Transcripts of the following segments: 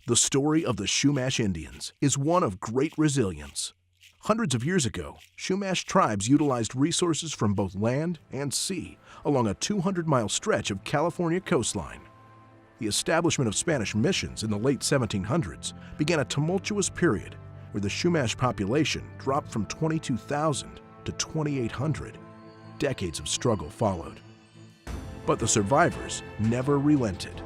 The story of the Chumash Indians is one of great resilience. Hundreds of years ago, Chumash tribes utilized resources from both land and sea along a 200-mile stretch of California coastline. The establishment of Spanish missions in the late 1700s began a tumultuous period where the Chumash population dropped from 22,000 to 2,800. Decades of struggle followed. But the survivors never relented.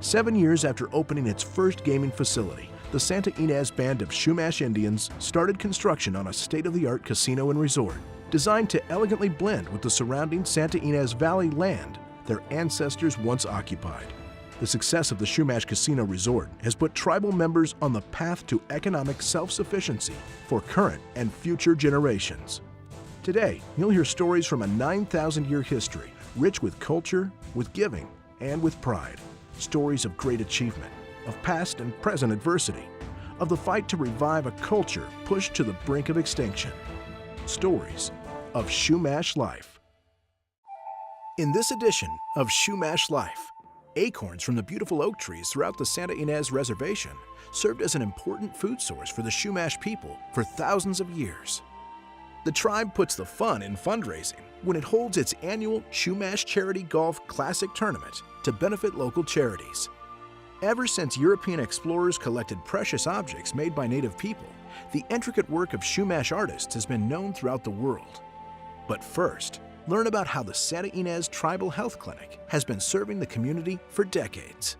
7 years after opening its first gaming facility, the Santa Ynez Band of Chumash Indians started construction on a state-of-the-art casino and resort designed to elegantly blend with the surrounding Santa Ynez Valley land their ancestors once occupied. The success of the Chumash Casino Resort has put tribal members on the path to economic self-sufficiency for current and future generations. Today, you'll hear stories from a 9,000-year history, rich with culture, with giving, and with pride. Stories of great achievement, of past and present adversity, of the fight to revive a culture pushed to the brink of extinction. Stories of Chumash life. In this edition of Chumash Life, acorns from the beautiful oak trees throughout the Santa Ynez Reservation served as an important food source for the Chumash people for thousands of years. The tribe puts the fun in fundraising when it holds its annual Chumash Charity Golf Classic Tournament to benefit local charities. Ever since European explorers collected precious objects made by native people, the intricate work of Chumash artists has been known throughout the world. But first, learn about how the Santa Ynez Tribal Health Clinic has been serving the community for decades.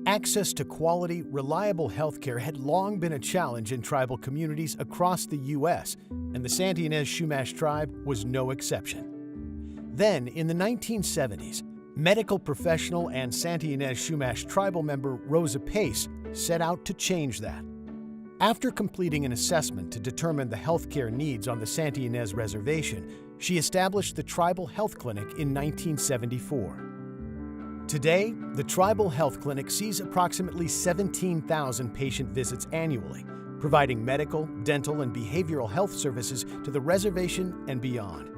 Access to quality, reliable healthcare had long been a challenge in tribal communities across the U.S., and the Santa Ynez Chumash tribe was no exception. Then, in the 1970s, medical professional and Santa Ynez Chumash tribal member Rosa Pace set out to change that. After completing an assessment to determine the healthcare needs on the Santa Ynez Reservation, she established the Tribal Health Clinic in 1974. Today, the Tribal Health Clinic sees approximately 17,000 patient visits annually, providing medical, dental, and behavioral health services to the reservation and beyond.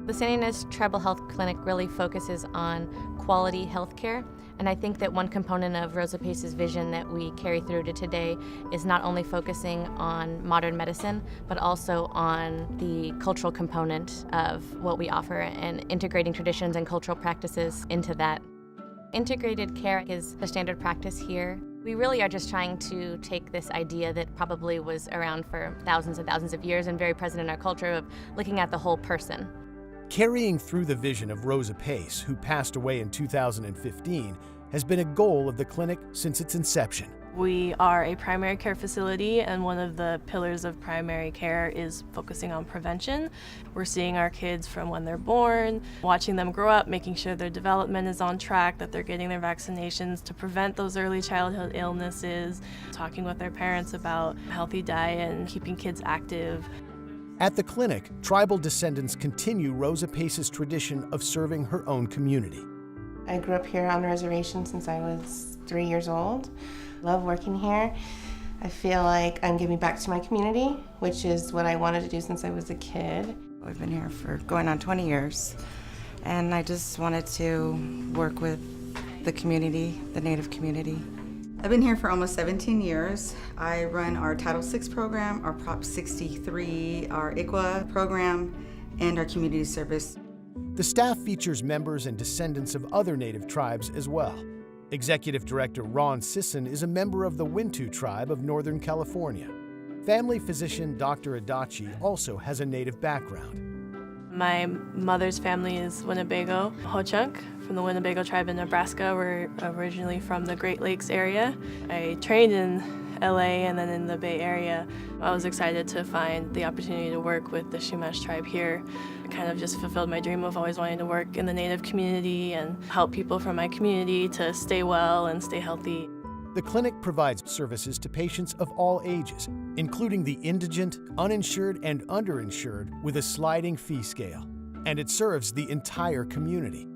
The Santa Ynez Tribal Health Clinic really focuses on quality health care, and I think that one component of Rosa Pace's vision that we carry through to today is not only focusing on modern medicine, but also on the cultural component of what we offer and integrating traditions and cultural practices into that. Integrated care is the standard practice here. We really are just trying to take this idea that probably was around for thousands and thousands of years and very present in our culture of looking at the whole person. Carrying through the vision of Rosa Pace, who passed away in 2015, has been a goal of the clinic since its inception. We are a primary care facility, and one of the pillars of primary care is focusing on prevention. We're seeing our kids from when they're born, watching them grow up, making sure their development is on track, that they're getting their vaccinations to prevent those early childhood illnesses, talking with their parents about healthy diet and keeping kids active. At the clinic, tribal descendants continue Rosa Pace's tradition of serving her own community. I grew up here on the reservation since I was 3 years old. Love working here. I feel like I'm giving back to my community, which is what I wanted to do since I was a kid. I've been here for going on 20 years, and I just wanted to work with the community, the Native community. I've been here for almost 17 years. I run our Title VI program, our Prop 63, our ICWA program, and our community service. The staff features members and descendants of other Native tribes as well. Executive Director Ron Sisson is a member of the Wintu tribe of Northern California. Family physician Dr. Adachi also has a Native background. My mother's family is Winnebago Ho-Chunk from the Winnebago tribe in Nebraska. We're originally from the Great Lakes area. I trained in LA and then in the Bay Area. I was excited to find the opportunity to work with the Chumash tribe here. It kind of just fulfilled my dream of always wanting to work in the Native community and help people from my community to stay well and stay healthy. The clinic provides services to patients of all ages, including the indigent, uninsured, and underinsured with a sliding fee scale. And it serves the entire community.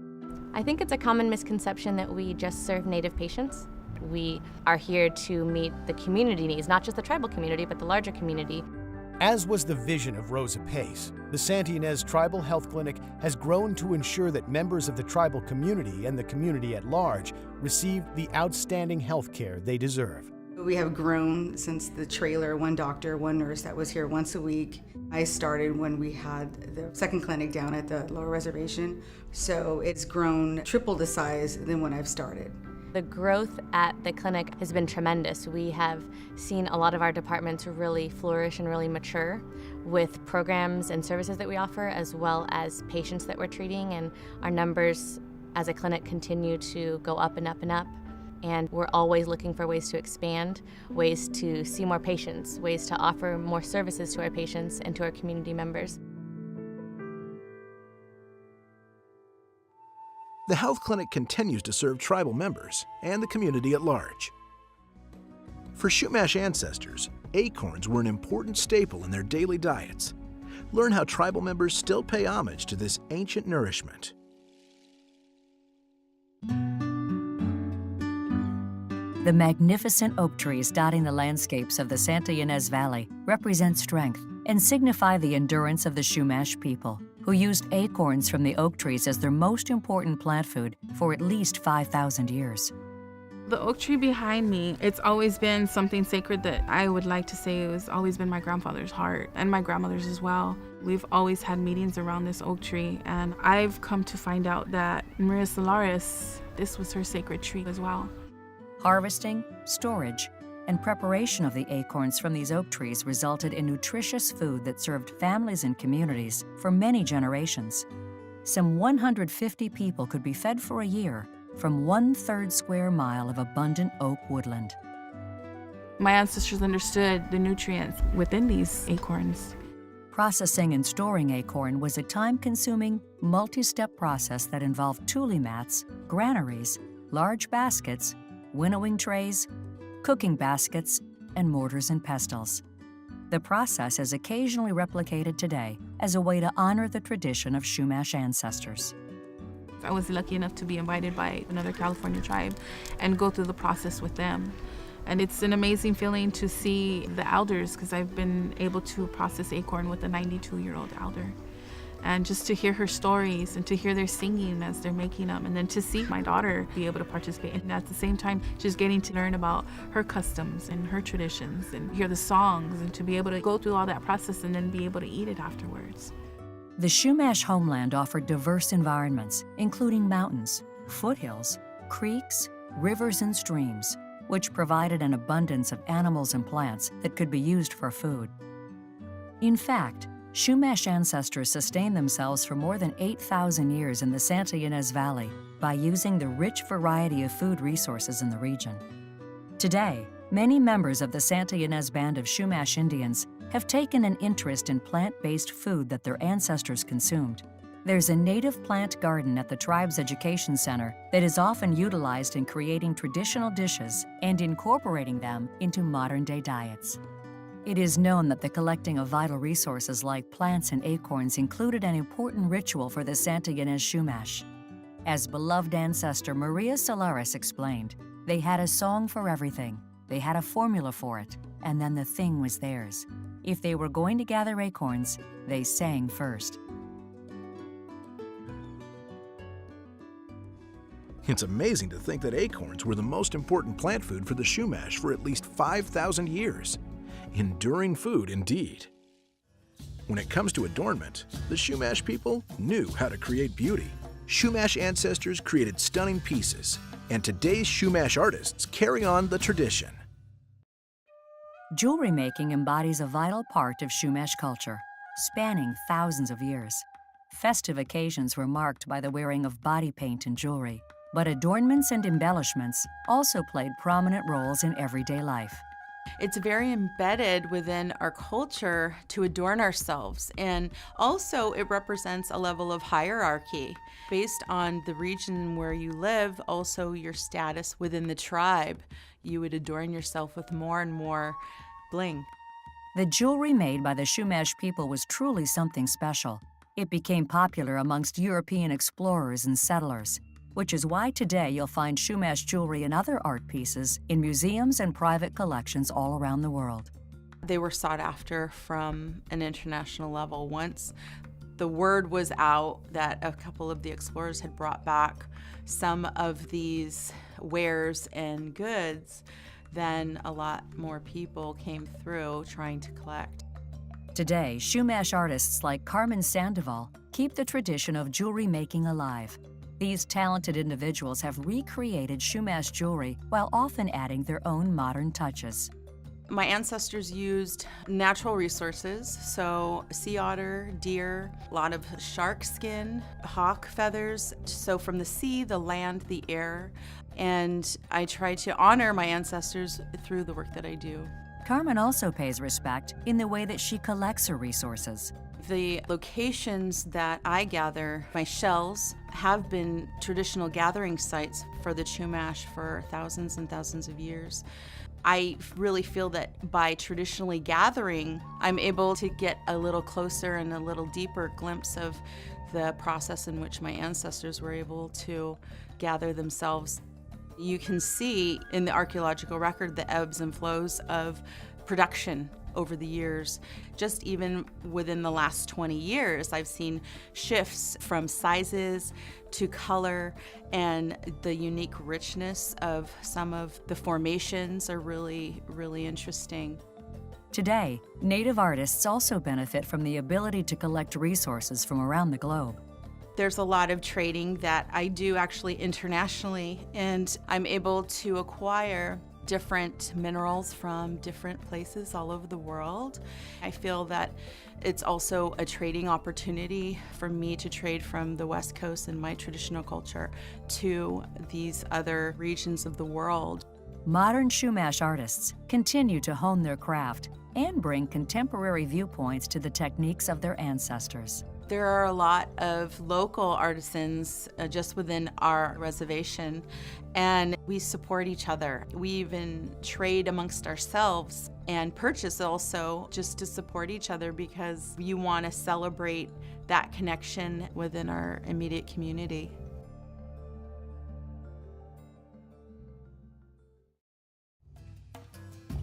I think it's a common misconception that we just serve Native patients. We are here to meet the community needs, not just the tribal community, but the larger community. As was the vision of Rosa Pace, the Santa Ynez Tribal Health Clinic has grown to ensure that members of the tribal community and the community at large receive the outstanding health care they deserve. We have grown since the trailer, one doctor, one nurse that was here once a week. I started when we had the second clinic down at the lower reservation, so it's grown triple the size than when I've started. The growth at the clinic has been tremendous. We have seen a lot of our departments really flourish and really mature with programs and services that we offer, as well as patients that we're treating, and our numbers as a clinic continue to go up and up and up. And we're always looking for ways to expand, ways to see more patients, ways to offer more services to our patients and to our community members. The health clinic continues to serve tribal members and the community at large. For Chumash ancestors, acorns were an important staple in their daily diets. Learn how tribal members still pay homage to this ancient nourishment. The magnificent oak trees dotting the landscapes of the Santa Ynez Valley represent strength and signify the endurance of the Chumash people, who used acorns from the oak trees as their most important plant food for at least 5,000 years. The oak tree behind me, it's always been something sacred that I would like to say it was always been my grandfather's heart, and my grandmother's as well. We've always had meetings around this oak tree, and I've come to find out that Maria Solaris, this was her sacred tree as well. Harvesting, storage, and preparation of the acorns from these oak trees resulted in nutritious food that served families and communities for many generations. Some 150 people could be fed for a year from 1/3 square mile of abundant oak woodland. My ancestors understood the nutrients within these acorns. Processing and storing acorn was a time-consuming, multi-step process that involved tule mats, granaries, large baskets, winnowing trays, cooking baskets, and mortars and pestles. The process is occasionally replicated today as a way to honor the tradition of Chumash ancestors. I was lucky enough to be invited by another California tribe and go through the process with them. And it's an amazing feeling to see the elders, because I've been able to process acorn with a 92-year-old elder. And just to hear her stories and to hear their singing as they're making them, and then to see my daughter be able to participate, and at the same time just getting to learn about her customs and her traditions and hear the songs, and to be able to go through all that process and then be able to eat it afterwards. The Chumash homeland offered diverse environments, including mountains, foothills, creeks, rivers, and streams, which provided an abundance of animals and plants that could be used for food. In fact, Chumash ancestors sustained themselves for more than 8,000 years in the Santa Ynez Valley by using the rich variety of food resources in the region. Today, many members of the Santa Ynez Band of Chumash Indians have taken an interest in plant-based food that their ancestors consumed. There's a native plant garden at the tribe's education center that is often utilized in creating traditional dishes and incorporating them into modern-day diets. It is known that the collecting of vital resources like plants and acorns included an important ritual for the Santa Ynez Chumash. As beloved ancestor Maria Solaris explained, they had a song for everything, they had a formula for it, and then the thing was theirs. If they were going to gather acorns, they sang first. It's amazing to think that acorns were the most important plant food for the Chumash for at least 5,000 years. Enduring food, indeed. When it comes to adornment, the Chumash people knew how to create beauty. Chumash ancestors created stunning pieces, and today's Chumash artists carry on the tradition. Jewelry making embodies a vital part of Chumash culture, spanning thousands of years. Festive occasions were marked by the wearing of body paint and jewelry, but adornments and embellishments also played prominent roles in everyday life. It's very embedded within our culture to adorn ourselves, and also it represents a level of hierarchy based on the region where you live, also your status within the tribe. You would adorn yourself with more and more bling. The jewelry made by the Chumash people was truly something special. It became popular amongst European explorers and settlers, which is why today you'll find Chumash jewelry and other art pieces in museums and private collections all around the world. They were sought after from an international level. Once the word was out that a couple of the explorers had brought back some of these wares and goods, then a lot more people came through trying to collect. Today, Chumash artists like Carmen Sandoval keep the tradition of jewelry making alive. These talented individuals have recreated Chumash jewelry while often adding their own modern touches. My ancestors used natural resources, so sea otter, deer, a lot of shark skin, hawk feathers, so from the sea, the land, the air, and I try to honor my ancestors through the work that I do. Carmen also pays respect in the way that she collects her resources. The locations that I gather my shells have been traditional gathering sites for the Chumash for thousands and thousands of years. I really feel that by traditionally gathering, I'm able to get a little closer and a little deeper glimpse of the process in which my ancestors were able to gather themselves. You can see in the archaeological record the ebbs and flows of production over the years. Just even within the last 20 years, I've seen shifts from sizes to color, and the unique richness of some of the formations are really, really interesting. Today, Native artists also benefit from the ability to collect resources from around the globe. There's a lot of trading that I do actually internationally, and I'm able to acquire different minerals from different places all over the world. I feel that it's also a trading opportunity for me to trade from the West Coast and my traditional culture to these other regions of the world. Modern Chumash artists continue to hone their craft and bring contemporary viewpoints to the techniques of their ancestors. There are a lot of local artisans just within our reservation, and we support each other. We even trade amongst ourselves and purchase also just to support each other because you want to celebrate that connection within our immediate community.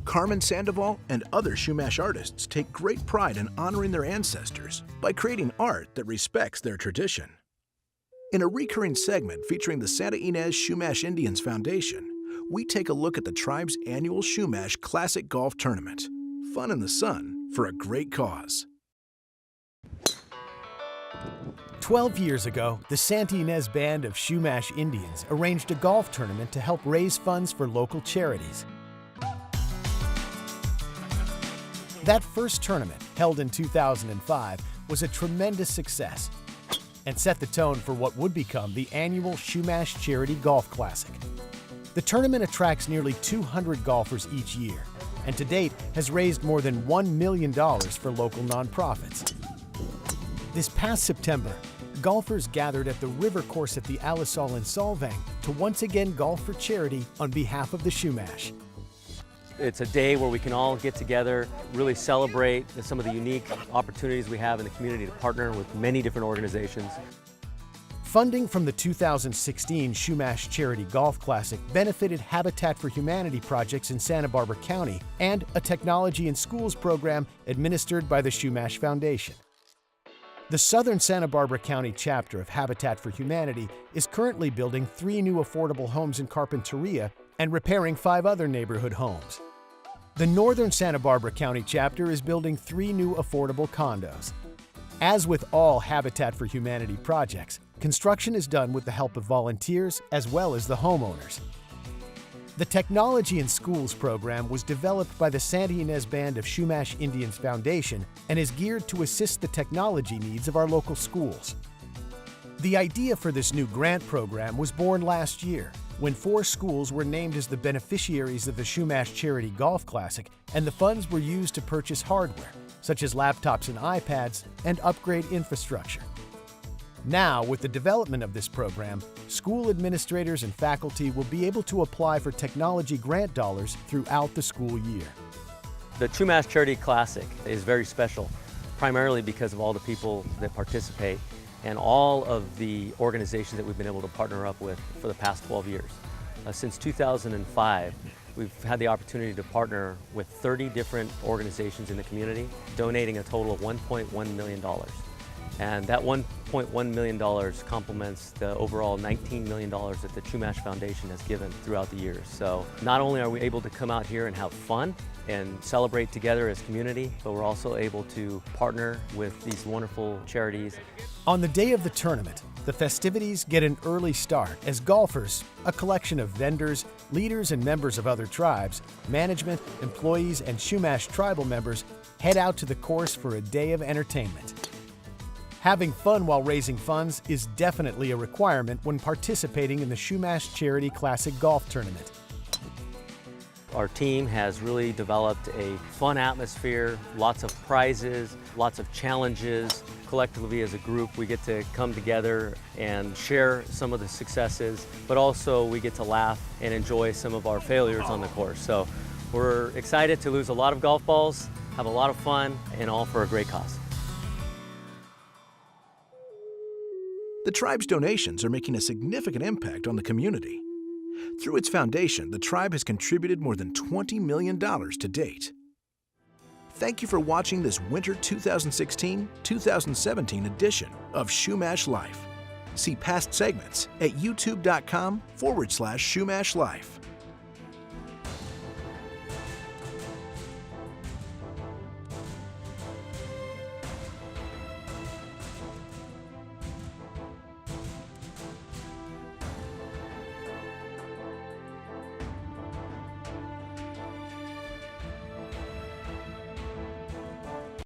Carmen Sandoval and other Chumash artists take great pride in honoring their ancestors by creating art that respects their tradition. In a recurring segment featuring the Santa Ynez Chumash Indians Foundation, we take a look at the tribe's annual Chumash Classic Golf Tournament. Fun in the sun for a great cause. 12 years ago, the Santa Ynez Band of Chumash Indians arranged a golf tournament to help raise funds for local charities. That first tournament, held in 2005, was a tremendous success and set the tone for what would become the annual Chumash Charity Golf Classic. The tournament attracts nearly 200 golfers each year, and to date has raised more than $1 million for local nonprofits. This past September, golfers gathered at the river course at the Alisal in Solvang to once again golf for charity on behalf of the Chumash. It's a day where we can all get together, really celebrate some of the unique opportunities we have in the community to partner with many different organizations. Funding from the 2016 Chumash Charity Golf Classic benefited Habitat for Humanity projects in Santa Barbara County and a technology in schools program administered by the Chumash Foundation. The Southern Santa Barbara County chapter of Habitat for Humanity is currently building 3 new affordable homes in Carpinteria and repairing 5 other neighborhood homes. The Northern Santa Barbara County chapter is building 3 new affordable condos. As with all Habitat for Humanity projects, construction is done with the help of volunteers as well as the homeowners. The Technology in Schools program was developed by the Santa Ynez Band of Chumash Indians Foundation and is geared to assist the technology needs of our local schools. The idea for this new grant program was born last year, when 4 schools were named as the beneficiaries of the Chumash Charity Golf Classic, and the funds were used to purchase hardware, such as laptops and iPads, and upgrade infrastructure. Now, with the development of this program, school administrators and faculty will be able to apply for technology grant dollars throughout the school year. The Chumash Charity Classic is very special, primarily because of all the people that participate and all of the organizations that we've been able to partner up with for the past 12 years. Since 2005, We've had the opportunity to partner with 30 different organizations in the community, donating a total of $1.1 million. And that $1.1 million complements the overall $19 million that the Chumash Foundation has given throughout the years. So not only are we able to come out here and have fun and celebrate together as community, but we're also able to partner with these wonderful charities. On the day of the tournament, the festivities get an early start as golfers, a collection of vendors, leaders and members of other tribes, management, employees, and Chumash tribal members head out to the course for a day of entertainment. Having fun while raising funds is definitely a requirement when participating in the Chumash Charity Classic Golf Tournament. Our team has really developed a fun atmosphere, lots of prizes, lots of challenges. Collectively as a group, we get to come together and share some of the successes, but also we get to laugh and enjoy some of our failures on the course. So we're excited to lose a lot of golf balls, have a lot of fun, and all for a great cause. The tribe's donations are making a significant impact on the community. Through its foundation, the tribe has contributed more than $20 million to date. Thank you for watching this winter 2016-2017 edition of Chumash Life. See past segments at youtube.com/Chumash Life.